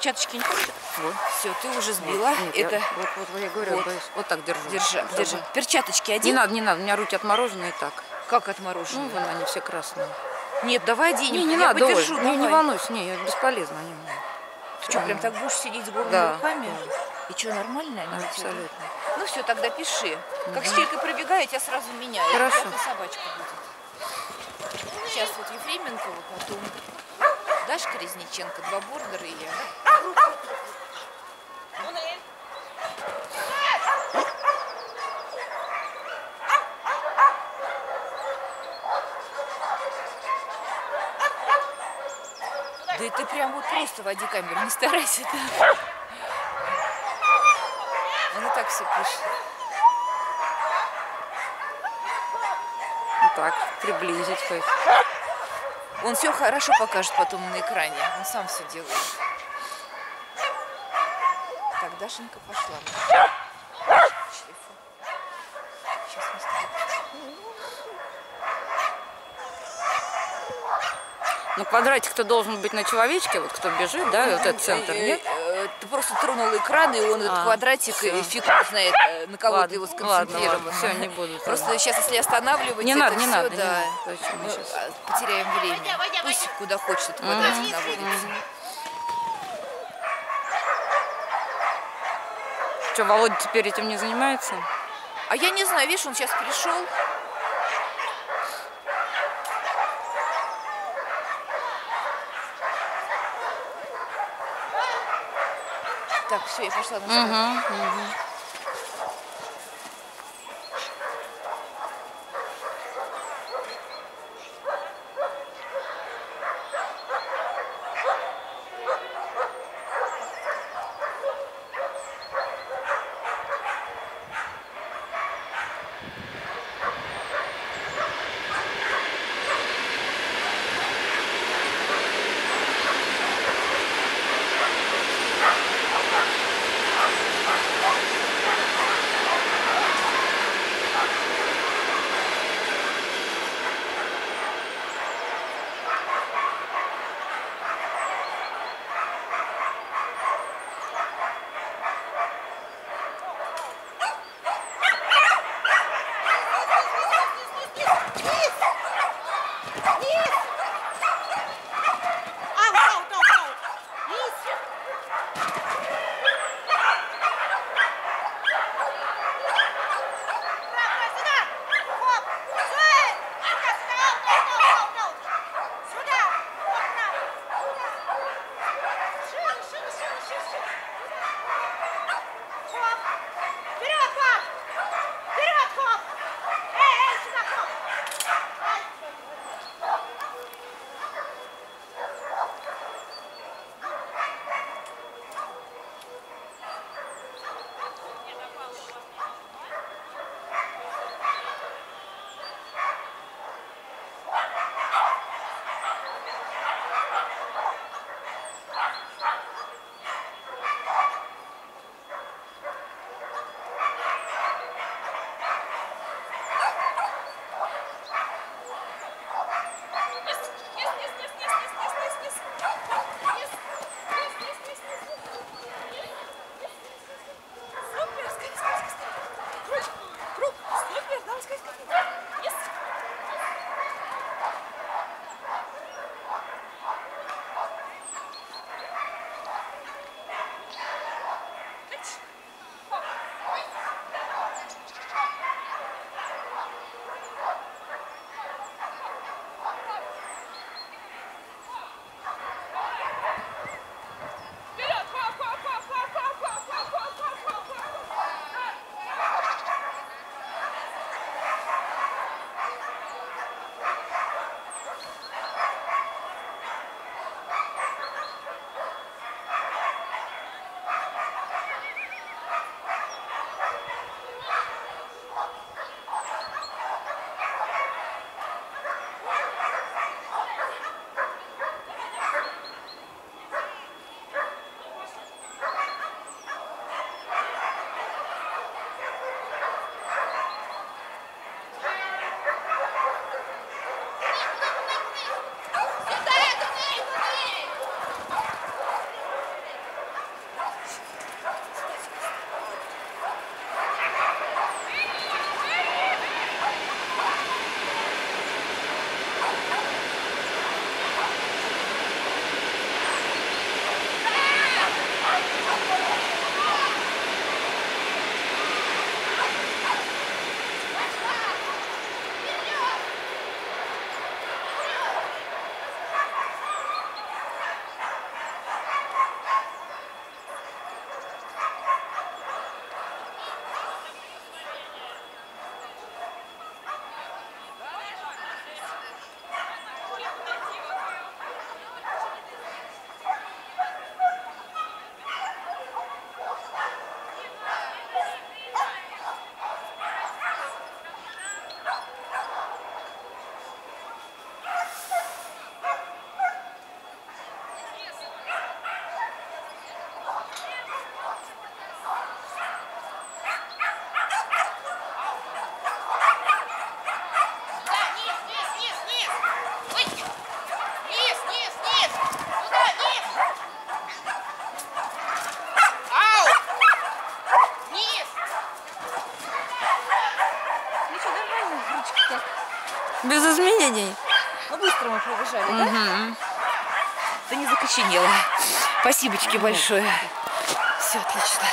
перчаточки не хочешь? Вот. Все, ты уже сбила. Нет, Это вот я говорю, вот. боюсь. Вот так держу. Держи, держи. Перчаточки Не одень. надо, не надо, у меня руки отмороженные и так. Как Ну, отмороженные? вон они все красные. Нет, давай оденем. Не Я надо, Оль, подержу, не давай. волнуйся, не, бесполезно. Они... Ты что, прям так будешь сидеть с голыми Да, руками? да. И что, нормально они у тебя? Абсолютно. Ну все, тогда пиши. Как стелька пробегаю, я тебя сразу меняю. Хорошо. Пятая собачка будет. Сейчас вот Ефременкова, потом Дашка Резниченко, 2 бордера и я. Да это прям вот просто води камеру, не старайся так. Он и так все пишет. Вот так, приблизить хоть. Он все хорошо покажет потом на экране. Он сам все делает. Так, Дашенька пошла. Сейчас мы с тобой. Ну, квадратик-то должен быть на человечке, вот кто бежит, да, вот этот центр, нет? Ты просто тронул экран, и он этот квадратик, фиг знает, на кого ты его сконцентрирован. Все, не буду. Просто сейчас, если останавливать, Не это надо, все, не надо. да, Точно, мы сейчас. потеряем время. Пусть куда хочет этот квадратик наводится. Что, Володя теперь этим не занимается? А я не знаю, видишь, он сейчас пришел. Так, все, я пошла на шкаф. Без изменений. Ну, быстро мы пробежали, да? Да не закоченела. Спасибочки большое. Все отлично.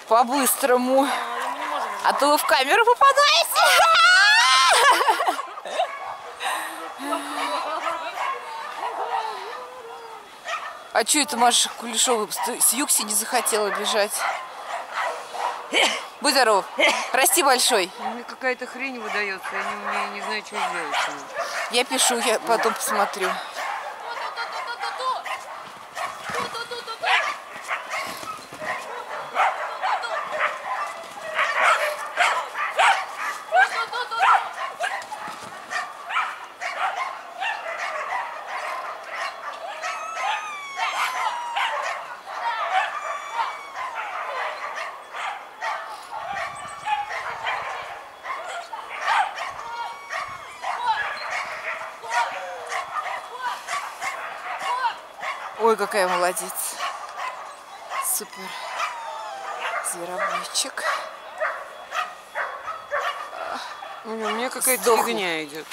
По-быстрому. А то вы в камеру попадаете. А что это Маша Кулешова с Юкси не захотела бежать? Будь здоров. Расти большой. Мне какая-то хрень выдается, я не знаю, что сделать. Я пишу, я потом посмотрю. Ой, какая молодец. Супер. Зверобойчик. У меня какая-то Сдохла. фигня идет.